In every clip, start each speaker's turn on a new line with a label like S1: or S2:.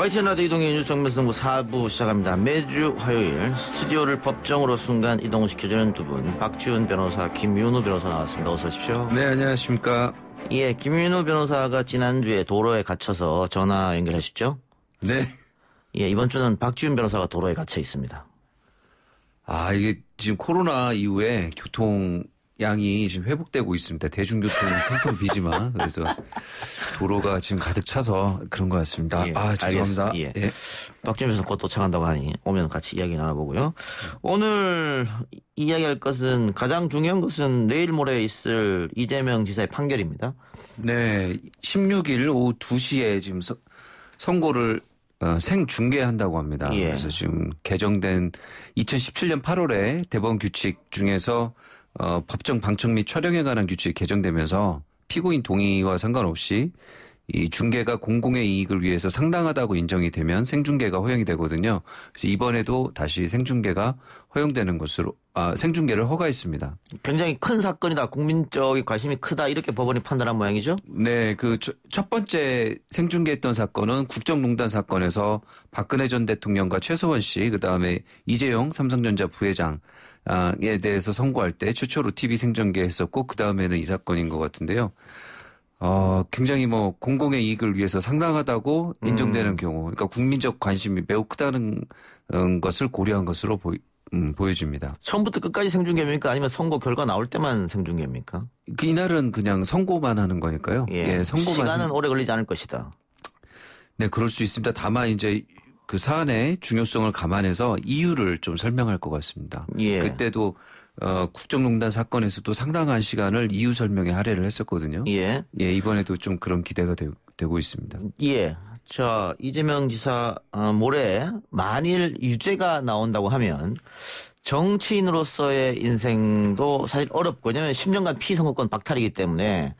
S1: YTN 라디오 이동의 뉴스 정면승부 4부 시작합니다. 매주 화요일 스튜디오를 법정으로 순간 이동시켜주는 두 분, 박지훈 변호사, 김윤우 변호사 나왔습니다. 어서 오십시오.
S2: 네, 안녕하십니까.
S1: 예, 김윤우 변호사가 지난주에 도로에 갇혀서 전화 연결하셨죠?
S2: 네.
S1: 예, 이번 주는 박지훈 변호사가 도로에 갇혀 있습니다.
S2: 아, 이게 지금 코로나 이후에 교통량이 지금 회복되고 있습니다. 대중교통은 텅텅 비지만. 그래서 도로가 지금 가득 차서 그런 것 같습니다.
S1: 예,
S2: 아, 죄송합니다.
S1: 예.
S2: 예.
S1: 박지훈 변호사 곧 도착한다고 하니 오면 같이 이야기 나눠보고요. 오늘 이야기할 것은 가장 중요한 것은 내일 모레 있을 이재명 지사의 판결입니다.
S2: 네, 16일 오후 2시에 지금 선고를 생중계한다고 합니다.
S1: 예.
S2: 그래서 지금 개정된 2017년 8월에 대법원 규칙 중에서 법정 방청 및 촬영에 관한 규칙이 개정되면서 피고인 동의와 상관없이 이 중계가 공공의 이익을 위해서 상당하다고 인정이 되면 생중계가 허용이 되거든요. 그래서 이번에도 다시 생중계가 허용되는 것으로 생중계를 허가했습니다.
S1: 굉장히 큰 사건이다. 국민적인 관심이 크다. 이렇게 법원이 판단한 모양이죠?
S2: 네, 그 첫 번째 생중계했던 사건은 국정농단 사건에서 박근혜 전 대통령과 최서원 씨, 그다음에 이재용 삼성전자 부회장에 대해서 선고할 때 최초로 TV 생중계했었고 그다음에는 이 사건인 것 같은데요. 굉장히 공공의 이익을 위해서 상당하다고 인정되는 경우, 그러니까 국민적 관심이 매우 크다는 것을 고려한 것으로 보여집니다.
S1: 처음부터 끝까지 생중계입니까? 아니면 선고 결과 나올 때만 생중계입니까?
S2: 이날은 그냥 선고만 하는 거니까요.
S1: 예,
S2: 선고만.
S1: 시간은 오래 걸리지 않을 것이다.
S2: 네, 그럴 수 있습니다. 다만 이제 그 사안의 중요성을 감안해서 이유를 좀 설명할 것 같습니다.
S1: 예.
S2: 그때도 국정농단 사건에서도 상당한 시간을 이유 설명에 할애를 했었거든요.
S1: 예.
S2: 예, 이번에도 좀 그런 기대가 되고 있습니다.
S1: 예. 자, 이재명 지사 모레 만일 유죄가 나온다고 하면 정치인으로서의 인생도 사실 어렵고, 왜냐하면 10년간 피선거권 박탈이기 때문에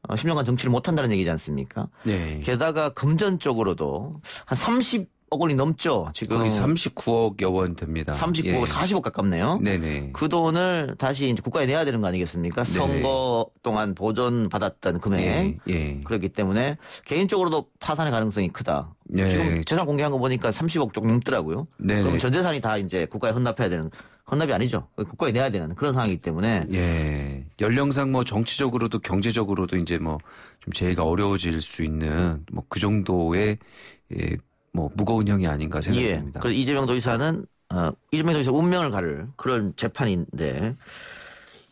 S1: 10년간 정치를 못한다는 얘기지 않습니까?
S2: 네.
S1: 게다가 금전적으로도 한 30억 원이 넘죠. 지금
S2: 거의 39억여 원 됩니다.
S1: 39억,
S2: 예.
S1: 40억 가깝네요.
S2: 네네.
S1: 그 돈을 다시 이제 국가에 내야 되는 거 아니겠습니까?
S2: 네네.
S1: 선거 동안 보존받았던 금액.
S2: 예.
S1: 그렇기 때문에 개인적으로도 파산의 가능성이 크다.
S2: 네.
S1: 지금 재산 공개한 거 보니까 30억 조금 넘더라고요.
S2: 네네.
S1: 그럼 전 재산이 다 이제 국가에 헌납해야 되는, 헌납이 아니죠. 국가에 내야 되는 그런 상황이기 때문에.
S2: 예. 연령상 정치적으로도 경제적으로도 이제 좀 제의가 어려워질 수 있는 그 정도의 무거운 형이 아닌가 생각됩니다.
S1: 예. 그래서 이재명 도지사는 이재명 도지사 운명을 가를 그런 재판인데,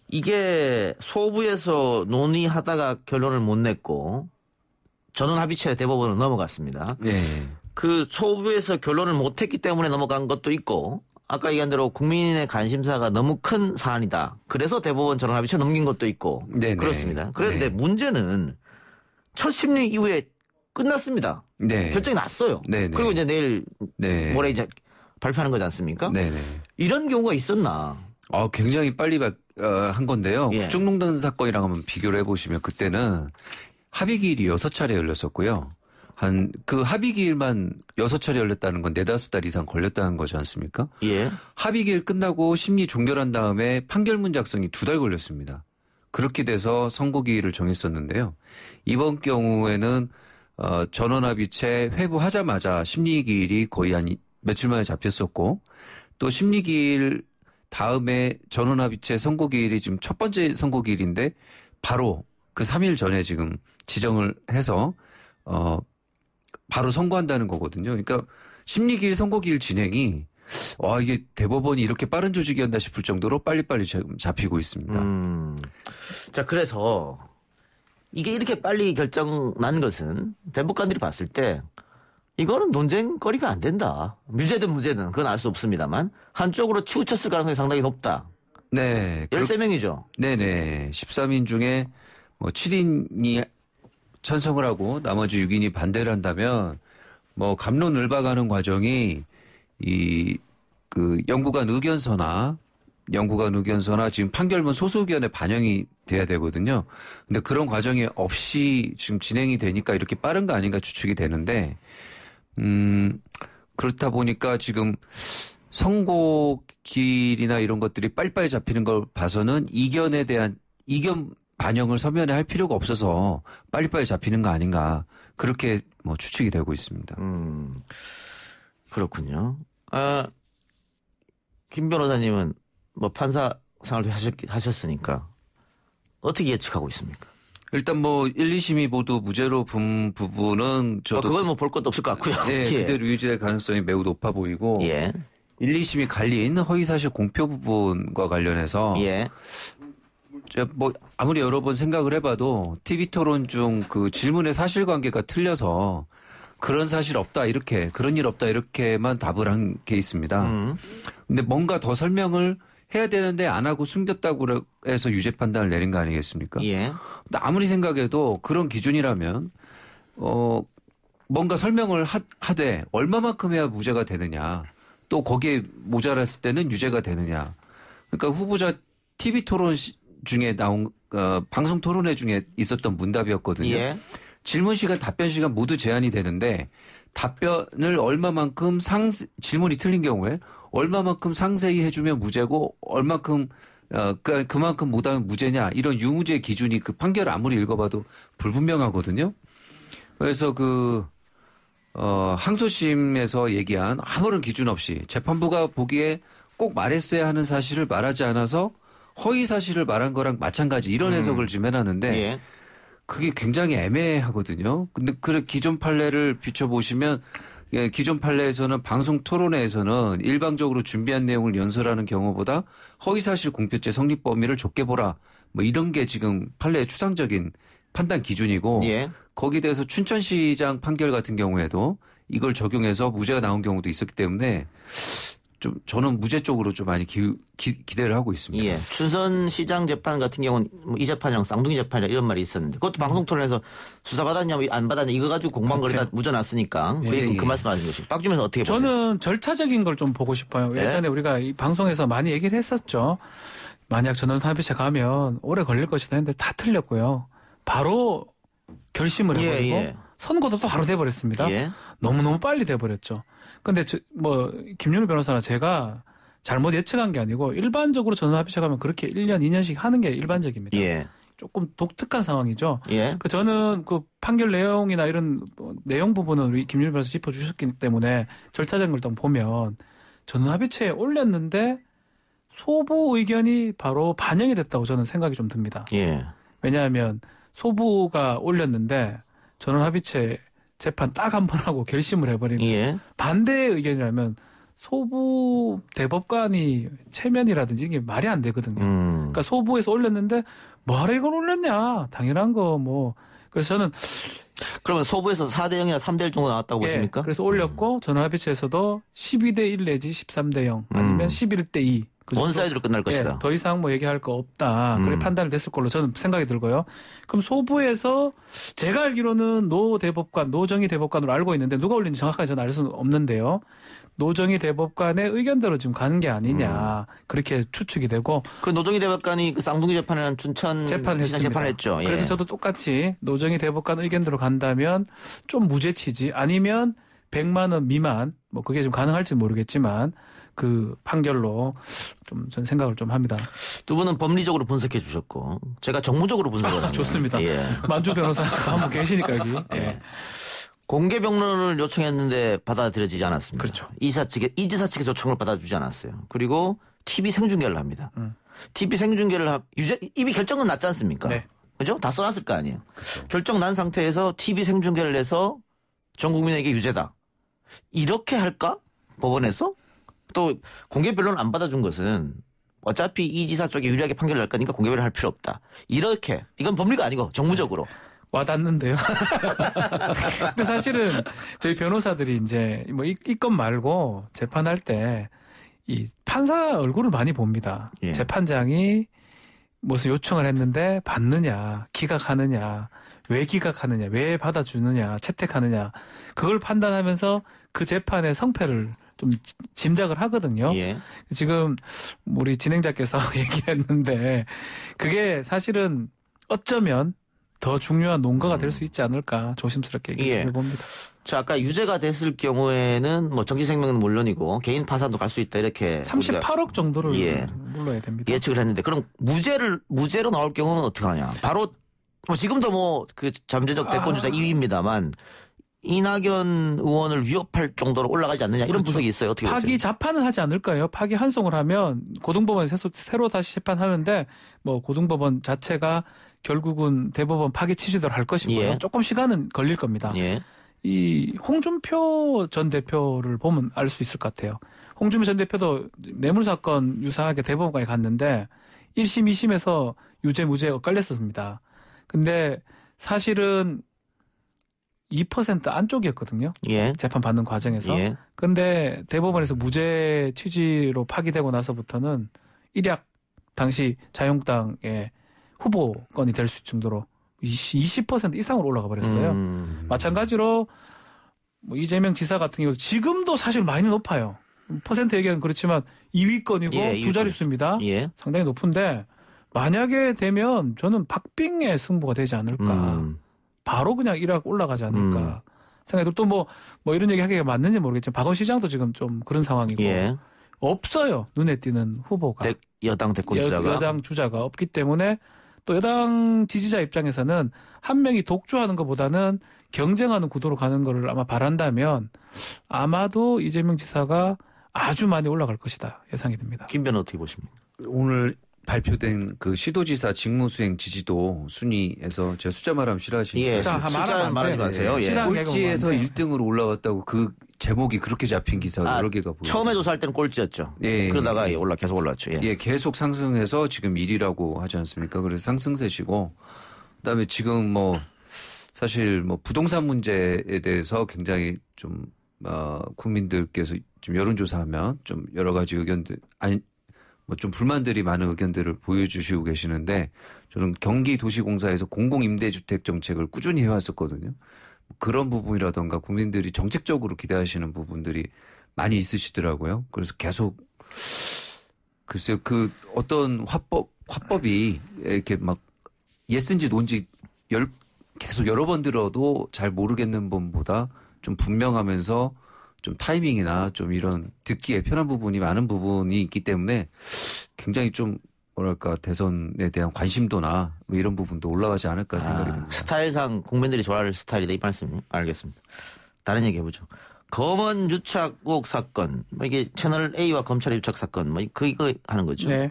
S1: 이게 소부에서 논의하다가 결론을 못 냈고 전원 합의체 대법원으로 넘어갔습니다.
S2: 예.
S1: 그 소부에서 결론을 못했기 때문에 넘어간 것도 있고, 아까 얘기한 대로 국민의 관심사가 너무 큰 사안이다. 그래서 대법원 전원 합의체 넘긴 것도 있고.
S2: 네네.
S1: 그렇습니다. 그런데
S2: 네.
S1: 문제는 첫 심리 이후에 끝났습니다.
S2: 네.
S1: 결정이 났어요.
S2: 네네.
S1: 그리고 이제 내일
S2: 네.
S1: 모레 이제 발표하는 거지 않습니까?
S2: 네네.
S1: 이런 경우가 있었나?
S2: 굉장히 빨리 한 건데요.
S1: 예.
S2: 국정농단 사건이랑 한번 비교를 해보시면 그때는 합의기일이 6차례 열렸었고요. 그 합의기일만 6차례 열렸다는 건 4-5달 이상 걸렸다는 거지 않습니까?
S1: 예. 합의기일
S2: 끝나고 심리 종결한 다음에 판결문 작성이 2달 걸렸습니다. 그렇게 돼서 선고기일을 정했었는데요. 이번 경우에는 전원합의체 회부하자마자 심리기일이 거의 한 며칠 만에 잡혔었고, 또 심리기일 다음에 전원합의체 선고기일이 지금 첫 번째 선고기일인데 바로 그 3일 전에 지금 지정을 해서 바로 선고한다는 거거든요. 그러니까 심리기일 선고기일 진행이 이게 대법원이 이렇게 빠른 조직이었나 싶을 정도로 빨리빨리 지금 잡히고 있습니다.
S1: 자, 그래서 이게 이렇게 빨리 결정 난 것은 대법관들이 봤을 때 이거는 논쟁거리가 안 된다. 무죄든 무죄든 그건 알 수 없습니다만 한쪽으로 치우쳤을 가능성이 상당히 높다.
S2: 네.
S1: 13명이죠.
S2: 네네. 13인 중에 7인이 찬성을 하고 나머지 6인이 반대를 한다면 갑론을박하는 과정이 연구관 의견서나 지금 판결문 소수 의견에 반영이 돼야 되거든요. 근데 그런 과정이 없이 지금 진행이 되니까 이렇게 빠른 거 아닌가 추측이 되는데, 그렇다 보니까 지금 선고기일이나 이런 것들이 빨리빨리 잡히는 걸 봐서는 이견 반영을 서면에 할 필요가 없어서 빨리빨리 잡히는 거 아닌가 그렇게 뭐 추측이 되고 있습니다.
S1: 그렇군요. 김 변호사님은 뭐 판사 생활도 하셨으니까 어떻게 예측하고 있습니까?
S2: 일단 뭐 1, 2심이 모두 무죄로 본 부분은 저도
S1: 그건 뭐 볼 것도 없을 것 같고요.
S2: 네,
S1: 예.
S2: 그대로 유지될 가능성이 매우 높아 보이고
S1: 예.
S2: 1, 2심이 갈린 허위사실 공표 부분과 관련해서
S1: 예.
S2: 뭐 아무리 여러 번 생각을 해봐도 TV 토론 중 그 질문의 사실관계가 틀려서 그런 사실 없다 이렇게 그런 일 없다 이렇게만 답을 한 게 있습니다. 근데 뭔가 더 설명을 해야 되는데 안 하고 숨겼다고 해서 유죄 판단을 내린 거 아니겠습니까?
S1: 예.
S2: 근데 아무리 생각해도 그런 기준이라면 뭔가 설명을 하되 얼마만큼 해야 무죄가 되느냐 또 거기에 모자랐을 때는 유죄가 되느냐. 그러니까 후보자 TV 토론 중에 나온 방송 토론회 중에 있었던 문답이었거든요.
S1: 예.
S2: 질문 시간, 답변 시간 모두 제한이 되는데 답변을 얼마만큼 질문이 틀린 경우에 얼마만큼 상세히 해주면 무죄고 얼마만큼 그만큼 못하면 무죄냐 이런 유무죄 기준이 그 판결을 아무리 읽어봐도 불분명하거든요. 그래서 항소심에서 얘기한 아무런 기준 없이 재판부가 보기에 꼭 말했어야 하는 사실을 말하지 않아서 허위 사실을 말한 거랑 마찬가지 이런 해석을 지금 해놨는데
S1: 예.
S2: 그게 굉장히 애매하거든요. 근데 그 기존 판례를 비춰보시면 기존 판례에서는 방송 토론회에서는 일방적으로 준비한 내용을 연설하는 경우보다 허위사실 공표죄 성립 범위를 좁게 보라. 뭐 이런 게 지금 판례의 추상적인 판단 기준이고
S1: 예.
S2: 거기에 대해서 춘천시장 판결 같은 경우에도 이걸 적용해서 무죄가 나온 경우도 있었기 때문에 좀 저는 무죄 쪽으로 좀 많이 기대를 하고 있습니다.
S1: 예. 춘선시장 재판 같은 경우는 뭐 이 재판이랑 쌍둥이 재판이랑 이런 말이 있었는데 그것도 방송 토론에서 수사 받았냐 안 받았냐 이거 가지고 공방거리다 묻어놨으니까 그 말씀하신 것이 박주면서 어떻게 보세요?
S3: 저는 절차적인 걸 좀 보고 싶어요.
S1: 예?
S3: 예전에 우리가 이 방송에서 많이 얘기를 했었죠. 만약 전원합의체 가면 오래 걸릴 것이다 했는데 다 틀렸고요. 바로 결심을 해버리고
S1: 예.
S3: 선고도 또 바로 돼버렸습니다.
S1: 예.
S3: 너무너무 빨리 돼버렸죠. 근데 김윤우 변호사나 제가 잘못 예측한 게 아니고 일반적으로 전원합의체 가면 그렇게 1년, 2년씩 하는 게 일반적입니다.
S1: 예.
S3: 조금 독특한 상황이죠.
S1: 예.
S3: 저는 그 판결 내용이나 이런 내용 부분은 우리 김윤우 변호사 짚어주셨기 때문에 절차적인 걸 좀 보면 전원합의체에 올렸는데 소부 의견이 바로 반영이 됐다고 저는 생각이 좀 듭니다.
S1: 예.
S3: 왜냐하면 소부가 올렸는데 전원합의체 재판 딱 한 번 하고 결심을 해버리고
S1: 예.
S3: 반대의 의견이라면 소부 대법관이 체면이라든지 이게 말이 안 되거든요. 그러니까 소부에서 올렸는데 뭐하러 이걸 올렸냐. 당연한 거 뭐. 그래서 저는
S1: 그러면 소부에서 4대 0이나 3대 1 정도 나왔다고 보십니까?
S3: 그래서 올렸고 전원합의체에서도 12대 1 내지 13대 0 아니면 11대 2.
S1: 원사이드로 끝날 것이다.
S3: 더 이상 뭐 얘기할 거 없다. 그래 판단이 됐을 걸로 저는 생각이 들고요. 그럼 소부에서 제가 알기로는 노정희 대법관으로 알고 있는데 누가 올린지 정확하게 저는 알 수는 없는데요. 노정희 대법관의 의견대로 지금 가는 게 아니냐. 그렇게 추측이 되고.
S1: 그 노정희 대법관이 그 쌍둥이 재판이라는 춘천
S3: 재판했습니다.
S1: 재판했죠. 예.
S3: 그래서 저도 똑같이 노정희 대법관 의견대로 간다면 좀 무죄 취지 아니면 100만 원 미만 뭐 그게 좀 가능할지 모르겠지만 그 판결로 좀 전 생각을 좀 합니다.
S1: 두 분은 법리적으로 분석해 주셨고 제가 정무적으로 분석을 합니다.
S3: 좋습니다.
S1: 예.
S3: 만주 변호사 한 분 계시니까 여기.
S1: 예. 공개 변론을 요청했는데 받아들여지지 않았습니다.
S3: 그렇죠.
S1: 이지사 측에서 요청을 받아주지 않았어요. 그리고 TV 생중계를 합니다. TV 생중계를 이미 결정은 났지 않습니까?
S3: 네.
S1: 그죠? 다 써놨을 거 아니에요. 그렇죠. 결정 난 상태에서 TV 생중계를 해서 전 국민에게 유죄다. 이렇게 할까? 법원에서? 또 공개 변론을 안 받아준 것은 어차피 이 지사 쪽에 유리하게 판결을 날 거니까 공개 변론을 할 필요 없다. 이렇게 이건 법리가 아니고 정무적으로.
S3: 와닿는데요. 근데 사실은 저희 변호사들이 이제 뭐 이 건 말고 재판할 때 이 판사 얼굴을 많이 봅니다.
S1: 예.
S3: 재판장이 무슨 요청을 했는데 받느냐, 기각하느냐, 왜 기각하느냐, 왜 받아주느냐, 채택하느냐 그걸 판단하면서 그 재판의 성패를 좀 짐작을 하거든요.
S1: 예.
S3: 지금 우리 진행자께서 얘기했는데 그게 사실은 어쩌면 더 중요한 논거가 될 수 있지 않을까 조심스럽게 얘기해 봅니다.
S1: 저 아까 유죄가 됐을 경우에는 뭐 정치생명은 물론이고 개인 파산도 갈 수 있다 이렇게
S3: 38억 정도를
S1: 예.
S3: 물러야 됩니다.
S1: 예측을 했는데 그럼 무죄로 나올 경우는 어떻게 하냐? 바로 뭐 지금도 뭐 그 잠재적 대권 주자 2위입니다만 이낙연 의원을 위협할 정도로 올라가지 않느냐 이런 분석이 있어요. 어떻게
S3: 파기
S1: 보세요?
S3: 자판은 하지 않을까요? 파기 환송을 하면 고등법원에 새로 다시 재판하는데 뭐 고등법원 자체가 결국은 대법원 파기 취지대로 할 것이고요.
S1: 예.
S3: 조금 시간은 걸릴 겁니다.
S1: 예.
S3: 이 홍준표 전 대표를 보면 알 수 있을 것 같아요. 홍준표 전 대표도 뇌물 사건 유사하게 대법원까지 갔는데 1심, 2심에서 유죄, 무죄 엇갈렸었습니다. 근데 사실은 2% 안쪽이었거든요.
S1: 예.
S3: 재판 받는 과정에서.
S1: 예.
S3: 근데 대법원에서 무죄 취지로 파기되고 나서부터는 일약 당시 자유한국당의 후보권이 될 수 있을 정도로 20% 이상으로 올라가 버렸어요. 마찬가지로 뭐 이재명 지사 같은 경우도 지금도 사실 많이 높아요. 퍼센트 얘기하면 그렇지만 2위권이고
S1: 예,
S3: 두
S1: 2위권.
S3: 자릿수입니다.
S1: 예.
S3: 상당히 높은데 만약에 되면 저는 박빙의 승부가 되지 않을까. 바로 그냥 일하고 올라가지 않을까. 생각해도 또 뭐 이런 얘기 하기가 맞는지 모르겠지만 박원 시장도 지금 좀 그런 상황이고.
S1: 예.
S3: 없어요. 눈에 띄는 후보가.
S1: 여당 대권 주자가.
S3: 여당 주자가 없기 때문에 또 여당 지지자 입장에서는 한 명이 독주하는 것보다는 경쟁하는 구도로 가는 거를 아마 바란다면 아마도 이재명 지사가 아주 많이 올라갈 것이다 예상이 됩니다.
S1: 김 변호 어떻게 보십니까?
S2: 오늘 발표된 그 시도지사 직무수행 지지도 순위에서 제가 숫자 말하면 싫어하시니까
S1: 예.
S3: 자,
S1: 숫자 말하지 마세요. 예.
S3: 싫어하는
S2: 꼴찌에서
S3: 개그맨.
S2: 1등으로 올라왔다고 그 제목이 그렇게 잡힌 기사가 여러 개가 보여요.
S1: 처음에 조사할 때는 꼴찌였죠.
S2: 예.
S1: 그러다가 계속 올랐죠. 예.
S2: 예, 계속 상승해서 지금 1위라고 하지 않습니까? 그래서 상승세시고 그다음에 지금 뭐 사실 뭐 부동산 문제에 대해서 굉장히 좀 국민들께서 좀 여론조사하면 좀 여러 가지 의견들 뭐 좀 불만들이 많은 의견들을 보여주시고 계시는데 저는 경기도시공사에서 공공임대주택 정책을 꾸준히 해왔었거든요. 그런 부분이라던가 국민들이 정책적으로 기대하시는 부분들이 많이 있으시더라고요. 그래서 계속 글쎄요 그 어떤 화법이 이렇게 막 예쓴지 논지 계속 여러 번 들어도 잘 모르겠는 분보다 좀 분명하면서 좀 타이밍이나 좀 이런 듣기에 편한 부분이 많은 부분이 있기 때문에 굉장히 좀 뭐랄까 대선에 대한 관심도나 뭐 이런 부분도 올라가지 않을까 생각이 듭니다.
S1: 스타일상 국민들이 좋아할 스타일이다 이 말씀 알겠습니다. 다른 얘기 해보죠. 검언 유착국 사건, 뭐 이게 채널 A와 검찰의 유착 사건, 뭐 이거 하는 거죠.
S3: 네.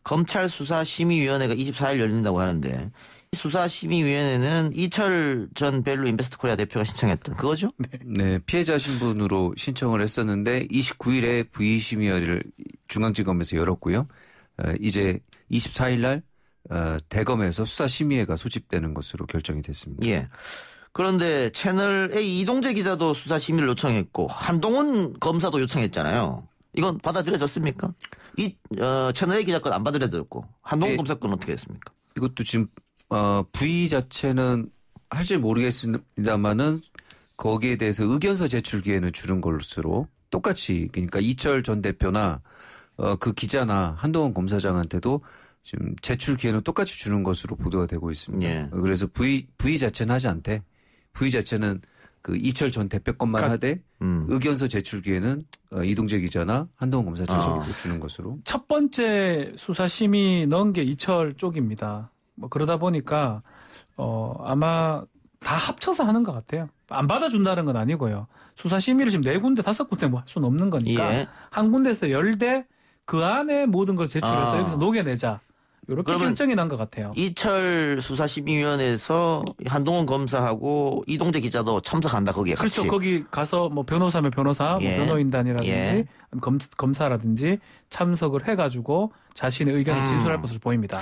S1: 검찰 수사심의위원회가 24일 열린다고 하는데 이 수사심의위원회는 이철 전 벨로 인베스트 코리아 대표가 신청했던 그거죠?
S2: 네, 피해자 신분으로 신청을 했었는데 29일에 부의심의위를 중앙지검에서 열었고요. 이제 24일 날 대검에서 수사심의회가 소집되는 것으로 결정이 됐습니다.
S1: 예. 그런데 채널 A 이동재 기자도 수사심의를 요청했고 한동훈 검사도 요청했잖아요. 이건 받아들여졌습니까? 채널 A 기자 건 안 받아들여졌고 한동훈 검사 건 어떻게 됐습니까?
S2: 이것도 지금 부의 자체는 할지 모르겠습니다만은 거기에 대해서 의견서 제출 기회는 주는 것으로 똑같이 그러니까 이철 전 대표나 그 기자나 한동훈 검사장한테도 지금 제출 기회는 똑같이 주는 것으로 보도가 되고 있습니다.
S1: 예.
S2: 그래서 부의 자체는 하지 않대. 부의 자체는 그 이철 전 대표 것만 하되 의견서 제출 기회는 이동재 기자나 한동훈 검사장에게 주는 것으로.
S3: 첫 번째 수사심의 넣은 게 이철 쪽입니다. 뭐 그러다 보니까 아마 다 합쳐서 하는 것 같아요. 안 받아준다는 건 아니고요. 수사심의를 지금 4군데 5군데 뭐 할 수는 없는 거니까
S1: 예.
S3: 한 군데에서 열대 그 안에 모든 걸 제출해서
S1: 아.
S3: 여기서 녹여내자. 이렇게
S1: 그러면
S3: 결정이 난 것 같아요.
S1: 이철 수사심의위원회에서 한동훈 검사하고 이동재 기자도 참석한다 거기에 같이.
S3: 그렇죠. 거기 가서 뭐 변호사면 변호사,
S1: 예.
S3: 뭐 변호인단이라든지
S1: 예.
S3: 검사라든지 참석을 해가지고 자신의 의견을 진술할 것으로 보입니다.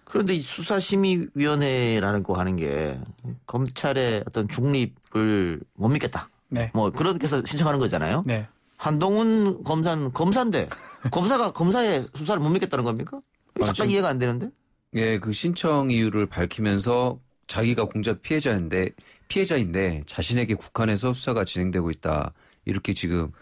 S1: 그런데 이 수사심의위원회라는 거 하는 게 검찰의 어떤 중립을 못 믿겠다.
S3: 네.
S1: 뭐 그렇게 해서 신청하는 거잖아요.
S3: 네.
S1: 한동훈 검사는 검사인데 검사가 검사의 수사를 못 믿겠다는 겁니까? 잠깐 이해가 안 되는데.
S2: 예, 그 신청 이유를 밝히면서 자기가 공작 피해자인데 자신에게 국한해서 수사가 진행되고 있다. 이렇게 지금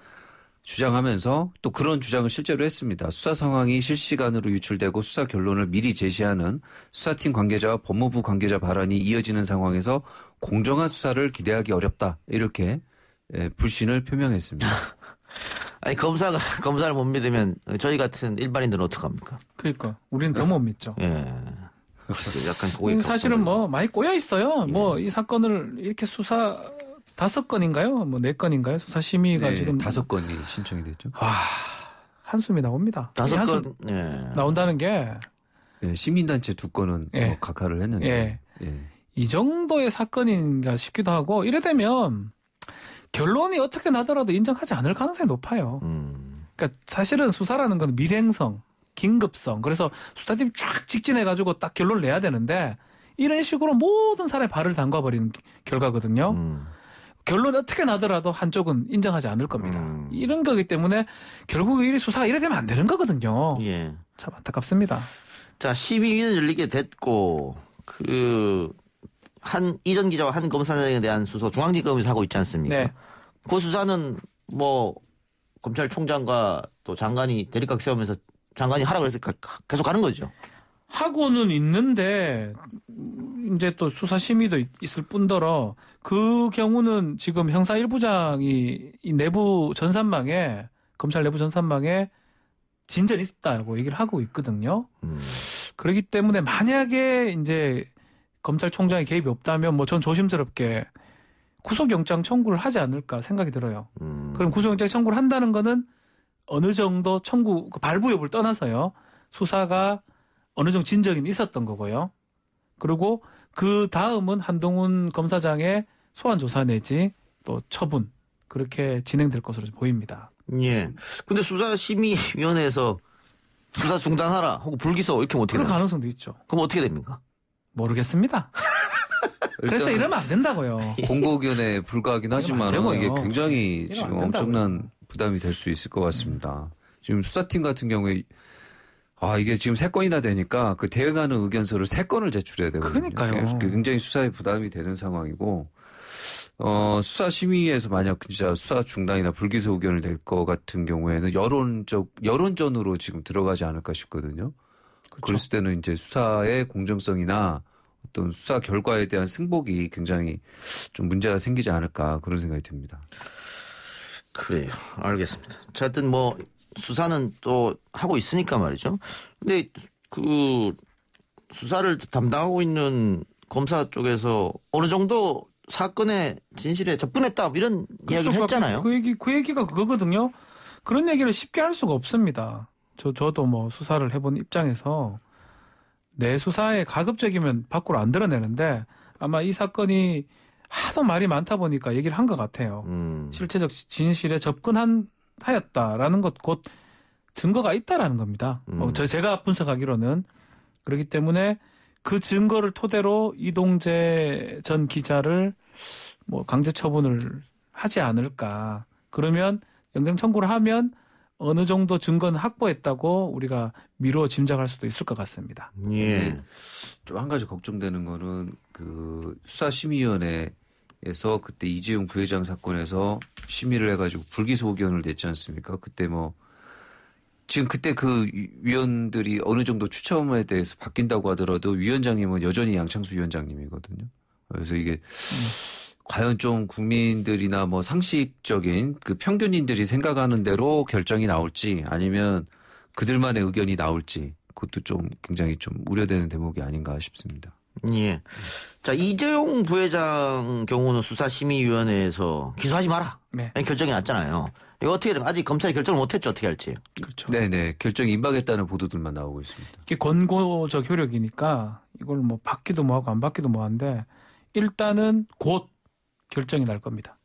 S2: 주장하면서 또 그런 주장을 실제로 했습니다. 수사 상황이 실시간으로 유출되고 수사 결론을 미리 제시하는 수사팀 관계자와 법무부 관계자 발언이 이어지는 상황에서 공정한 수사를 기대하기 어렵다. 이렇게 불신을 표명했습니다.
S1: 아니 검사가 검사를 못 믿으면 저희 같은 일반인들은 어떡합니까?
S3: 그러니까 우리는 더 못 믿죠.
S1: 예. 글쎄, 약간 고객
S3: 사실은 뭐 많이 꼬여 있어요. 뭐 이 사건을 이렇게 수사 5건인가요? 뭐 4건인가요? 수사 심의가
S2: 네,
S3: 지금
S2: 5건이 신청이 됐죠.
S3: 한숨이 나옵니다.
S1: 5건 예.
S3: 나온다는 게
S2: 예, 시민단체 2건은
S3: 예.
S2: 각하를 했는데
S3: 예.
S2: 예.
S3: 이 정도의 사건인가 싶기도 하고 이래 되면 결론이 어떻게 나더라도 인정하지 않을 가능성이 높아요. 그러니까 사실은 수사라는 건 미행성, 긴급성. 그래서 수사팀이 쫙 직진해가지고 딱 결론을 내야 되는데 이런 식으로 모든 사람의 발을 담가버리는 결과거든요. 결론이 어떻게 나더라도 한쪽은 인정하지 않을 겁니다. 이런 거기 때문에 결국 이 수사가 이래 되면 안 되는 거거든요.
S1: 예.
S3: 참 안타깝습니다.
S1: 자, 심의위는 열리게 됐고 이전 기자와 한 검사장에 대한 수사 중앙지검에서 하고 있지 않습니까?
S3: 네.
S1: 그 수사는 뭐 검찰총장과 또 장관이 대립각 세우면서 장관이 하라고 해서 계속 가는 거죠.
S3: 하고는 있는데 이제 또 수사 심의도 있을 뿐더러 그 경우는 지금 형사 1부장이 이 내부 전산망에 검찰 내부 전산망에 진전이 있었다고 얘기를 하고 있거든요. 그렇기 때문에 만약에 이제 검찰총장이 개입이 없다면 뭐 전 조심스럽게 구속영장 청구를 하지 않을까 생각이 들어요. 그럼 구속영장 청구를 한다는 거는 어느 정도 청구 발부 여부를 떠나서요. 수사가 어느 정도 진정이 있었던 거고요. 그리고 그 다음은 한동훈 검사장의 소환 조사 내지 또 처분 그렇게 진행될 것으로 보입니다.
S1: 예. 근데 수사심의위원회에서 수사 중단하라 혹은 불기소 이렇게 어떻게
S3: 그럴
S1: 되나요?
S3: 가능성도 있죠.
S1: 그럼 어떻게 됩니까?
S3: 모르겠습니다. 그래서 이러면 안 된다고요.
S2: 공고견에 불과하긴 하지만
S3: 되고요.
S2: 이게 굉장히
S3: 이러면
S2: 지금
S3: 안 된다고요.
S2: 엄청난 부담이 될 수 있을 것 같습니다. 지금 수사팀 같은 경우에 이게 지금 3건이나 되니까 그 대응하는 의견서를 3건을 제출해야 되거든요.
S3: 그러니까요.
S2: 굉장히 수사에 부담이 되는 상황이고 수사심의에서 만약 진짜 수사 중단이나 불기소 의견을 낼 것 같은 경우에는 여론전으로 지금 들어가지 않을까 싶거든요.
S3: 그렇죠.
S2: 그랬을 때는 이제 수사의 공정성이나 어떤 수사 결과에 대한 승복이 굉장히 좀 문제가 생기지 않을까 그런 생각이 듭니다.
S1: 그래요. 알겠습니다. 자, 하여튼 뭐 수사는 또 하고 있으니까 말이죠. 근데 그 수사를 담당하고 있는 검사 쪽에서 어느 정도 사건의 진실에 접근했다 이런 이야기를 했잖아요.
S3: 그 얘기가 그거거든요. 그런 얘기를 쉽게 할 수가 없습니다. 저도 뭐 수사를 해본 입장에서 내 수사에 가급적이면 밖으로 안 드러내는데 아마 이 사건이 하도 말이 많다 보니까 얘기를 한 것 같아요. 실체적 진실에 접근하였다라는 것 곧 증거가 있다라는 겁니다. 제가 분석하기로는 그렇기 때문에 그 증거를 토대로 이동재 전 기자를 뭐 강제 처분을 하지 않을까. 그러면 영장 청구를 하면 어느 정도 증거는 확보했다고 우리가 미루어 짐작할 수도 있을 것 같습니다.
S1: 예.
S2: 좀 한 가지 걱정되는 거는 그 수사심의위원회에서 그때 이재용 부회장 사건에서 심의를 해가지고 불기소 의견을 냈지 않습니까? 그때 뭐 지금 그때 그 위원들이 어느 정도 추첨에 대해서 바뀐다고 하더라도 위원장님은 여전히 양창수 위원장님이거든요. 그래서 이게 과연 좀 국민들이나 뭐 상식적인 그 평균인들이 생각하는 대로 결정이 나올지 아니면 그들만의 의견이 나올지 그것도 좀 굉장히 좀 우려되는 대목이 아닌가 싶습니다.
S1: 예. 자, 이재용 부회장 경우는 수사심의위원회에서 기소하지 마라.
S3: 네.
S1: 결정이 났잖아요. 이거 어떻게 되면 아직 검찰이 결정을 못했죠. 어떻게 할지.
S3: 그렇죠.
S2: 네네. 결정이 임박했다는 보도들만 나오고 있습니다.
S3: 이게 권고적 효력이니까 이걸 뭐 받기도 뭐하고 안 받기도 뭐한데 일단은 곧 결정이 날 겁니다.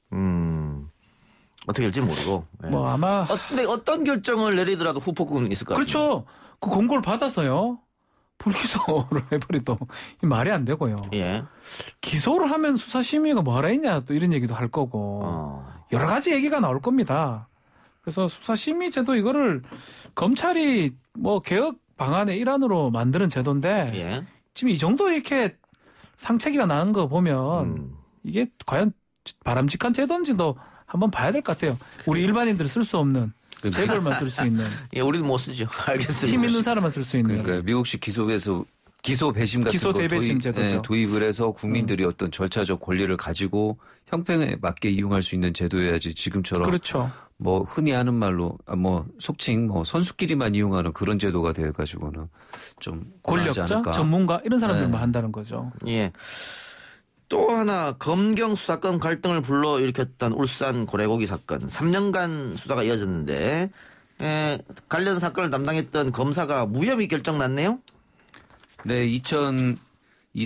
S1: 어떻게 될지 모르고. 예.
S3: 뭐 아마
S1: 근데 어떤 결정을 내리더라도 후폭풍은 있을 것 같습니다.
S3: 그렇죠. 그 권고를 받아서요. 불기소를 해버려도 말이 안 되고요.
S1: 예.
S3: 기소를 하면 수사심의가 뭐하라 했냐 또 이런 얘기도 할 거고 여러 가지 얘기가 나올 겁니다. 그래서 수사심의제도 이거를 검찰이 뭐 개혁 방안의 일환으로 만드는 제도인데
S1: 예.
S3: 지금 이 정도 이렇게 상책이가 나는 거 보면 이게 과연 바람직한 제도인지도 한번 봐야 될 것 같아요. 우리 일반인들은 쓸 수 없는 재벌만 쓸 수 있는
S1: 예, 우리는 못 쓰죠. 알겠습니다.
S3: 힘 있는 사람만 쓸 수 있는
S2: 그러니까 미국식 기소 배심 같은
S3: 기소
S2: 거
S3: 대배심 제도죠.
S2: 도입을 해서 국민들이 어떤 절차적 권리를 가지고 형평에 맞게 이용할 수 있는 제도여야지 지금처럼
S3: 그렇죠.
S2: 뭐 흔히 하는 말로 뭐 속칭 뭐 선수끼리만 이용하는 그런 제도가 되어 가지고는 좀 곤란하지
S3: 권력자,
S2: 않을까.
S3: 전문가 이런 사람들만
S2: 네.
S3: 한다는 거죠.
S1: 예. 또 하나 검경 수사권 갈등을 불러일으켰던 울산 고래고기 사건 3년간 수사가 이어졌는데 관련 사건을 담당했던 검사가 무혐의 결정 났네요.
S2: 네, 이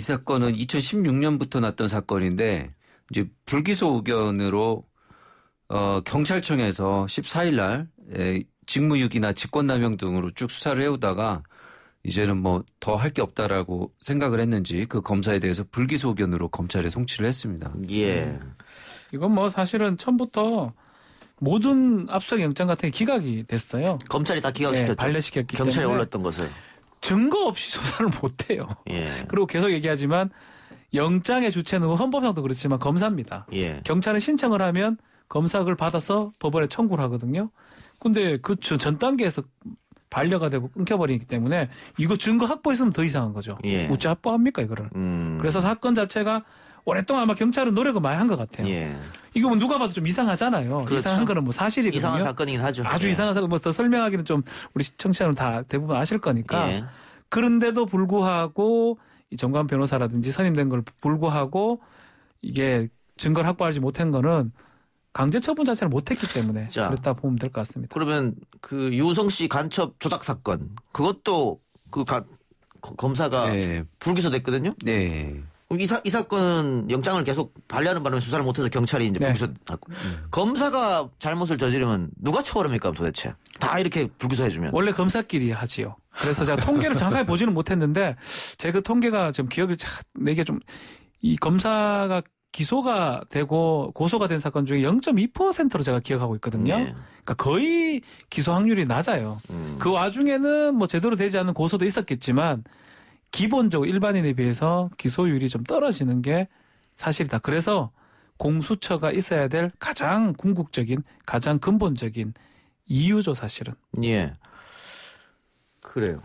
S2: 사건은 2016년부터 났던 사건인데 이제 불기소 의견으로 경찰청에서 14일 날 직무유기나 직권남용 등으로 쭉 수사를 해오다가 이제는 뭐 더 할 게 없다라고 생각을 했는지 그 검사에 대해서 불기소 의견으로 검찰에 송치를 했습니다.
S1: 예.
S3: 이건 뭐 사실은 처음부터 모든 압수수색 영장 같은 게 기각이 됐어요.
S1: 검찰이 다 기각시켰죠.
S3: 예, 반려시켰기
S1: 경찰에
S3: 때문에
S1: 올렸던 것을.
S3: 증거 없이 조사를 못해요.
S1: 예.
S3: 그리고 계속 얘기하지만 영장의 주체는 헌법상도 그렇지만 검사입니다.
S1: 예.
S3: 경찰은 신청을 하면 검사 그걸 받아서 법원에 청구를 하거든요. 근데 그 전 단계에서 반려가 되고 끊겨버리기 때문에 이거 증거 확보했으면 더 이상한 거죠.
S1: 예.
S3: 어찌 확보합니까 이거를. 그래서 사건 자체가 오랫동안 아마 경찰은 노력을 많이 한 것 같아요.
S1: 예.
S3: 이거 뭐 누가 봐도 좀 이상하잖아요.
S1: 그렇죠.
S3: 이상한 거는 뭐 사실이거든요.
S1: 이상한 사건이긴 하죠.
S3: 아주
S1: 예.
S3: 이상한 사건 뭐 더 설명하기는 좀 우리 시청자는 다 대부분 아실 거니까.
S1: 예.
S3: 그런데도 불구하고 이 정관 변호사라든지 선임된 걸 불구하고 이게 증거를 확보하지 못한 거는 강제 처분 자체를 못했기 때문에
S1: 자.
S3: 그랬다 보면 될 것 같습니다.
S1: 그러면 그 유성 씨 간첩 조작 사건 그것도 검사가
S2: 네.
S1: 불기소됐거든요.
S2: 네.
S1: 그럼 이 사건은 영장을 계속 반려하는 바람에 수사를 못해서 경찰이 이제
S3: 네.
S1: 불기소하고 검사가 잘못을 저지르면 누가 처벌합니까 도대체? 다 이렇게 불기소해주면.
S3: 원래 검사끼리 하지요. 그래서 제가 통계를 정확하게 보지는 못했는데 제 그 통계가 좀 기억이 내게 좀 이 검사가 기소가 되고 고소가 된 사건 중에 0.2%로 제가 기억하고 있거든요.
S1: 예.
S3: 그러니까 거의 기소 확률이 낮아요. 그 와중에는 뭐 제대로 되지 않는 고소도 있었겠지만 기본적으로 일반인에 비해서 기소율이 좀 떨어지는 게 사실이다. 그래서 공수처가 있어야 될 가장 궁극적인, 가장 근본적인 이유죠, 사실은.
S1: 예. 그래요.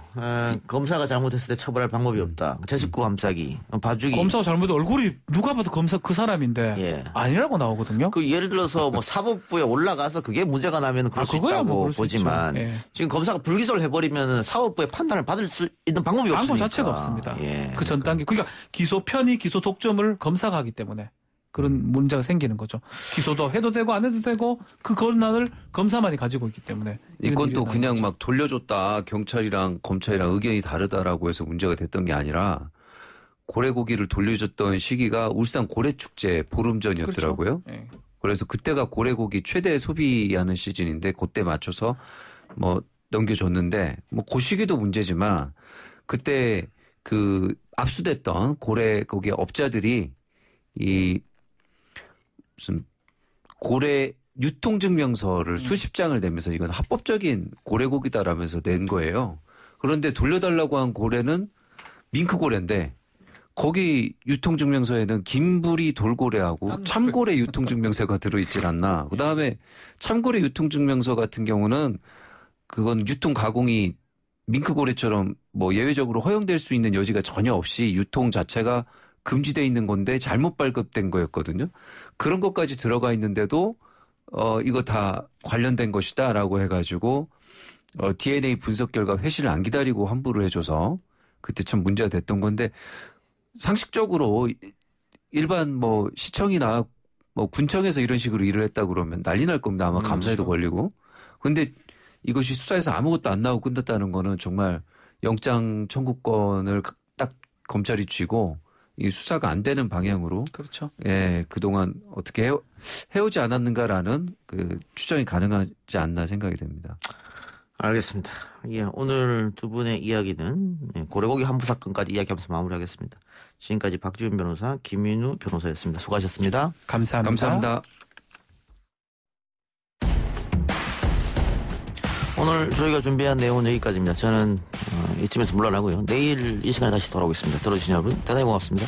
S1: 검사가 잘못했을 때 처벌할 방법이 없다. 제 식구 감싸기, 봐주기.
S3: 검사가 잘못해 얼굴이 누가 봐도 검사 그 사람인데
S1: 예.
S3: 아니라고 나오거든요.
S1: 그 예를 들어서 뭐 사법부에 올라가서 그게 문제가 나면 그럴 수
S3: 그거야
S1: 있다고
S3: 뭐 그럴 수
S1: 보지만
S3: 있죠. 예.
S1: 지금 검사가 불기소를 해버리면 사법부의 판단을 받을 수 있는 방법이
S3: 방법
S1: 없으니까.
S3: 자체가 없습니다.
S1: 예.
S3: 그 전 단계. 그러니까 기소 편의, 기소 독점을 검사가 하기 때문에 그런 문제가 생기는 거죠. 기소도 해도 되고 안 해도 되고 그 권한을 검사만이 가지고 있기 때문에. 이런
S2: 이건
S3: 일이
S2: 또
S3: 일어나는
S2: 그냥
S3: 거죠.
S2: 막 돌려줬다 검찰이랑 검찰이랑 의견이 다르다라고 해서 문제가 됐던 게 아니라 고래고기를 돌려줬던 시기가 울산 고래축제 보름 전이었더라고요.
S3: 그렇죠. 예.
S2: 그래서 그때가 고래고기 최대 소비하는 시즌인데 그때 맞춰서 뭐 넘겨줬는데 뭐 그 시기도 문제지만 그때 그 압수됐던 고래고기 업자들이 이 무슨 고래 유통증명서를 수십 장을 내면서 이건 합법적인 고래고기다라면서 낸 거예요. 그런데 돌려달라고 한 고래는 밍크고래인데 거기 유통증명서에는 김부리 돌고래하고 참고래 유통증명서가 들어있질 않나. 그다음에 참고래 유통증명서 같은 경우는 그건 유통 가공이 밍크고래처럼 뭐 예외적으로 허용될 수 있는 여지가 전혀 없이 유통 자체가 금지돼 있는 건데 잘못 발급된 거였거든요. 그런 것까지 들어가 있는데도 이거 다 관련된 것이다라고 해가지고 DNA 분석 결과 회신을 안 기다리고 환불을 해줘서 그때 참 문제가 됐던 건데 상식적으로 일반 뭐 시청이나 뭐 군청에서 이런 식으로 일을 했다 그러면 난리 날 겁니다. 아마 감사에도 걸리고. 근데 이것이 수사에서 아무것도 안 나오고 끝났다는 거는 정말 영장 청구권을 딱 검찰이 쥐고 이 수사가 안 되는 방향으로
S3: 그렇죠.
S2: 예, 그동안 어떻게 해오지 않았는가라는 그 추정이 가능하지 않나 생각이 됩니다.
S1: 알겠습니다. 예, 오늘 두 분의 이야기는 고래고기 한부 사건까지 이야기하면서 마무리하겠습니다. 지금까지 박지훈 변호사, 김민우 변호사였습니다. 수고하셨습니다.
S3: 감사합니다.
S2: 감사합니다.
S1: 오늘 저희가 준비한 내용은 여기까지입니다. 저는 이쯤에서 물러나고요. 내일 이 시간에 다시 돌아오겠습니다. 들어주신 여러분 대단히 고맙습니다.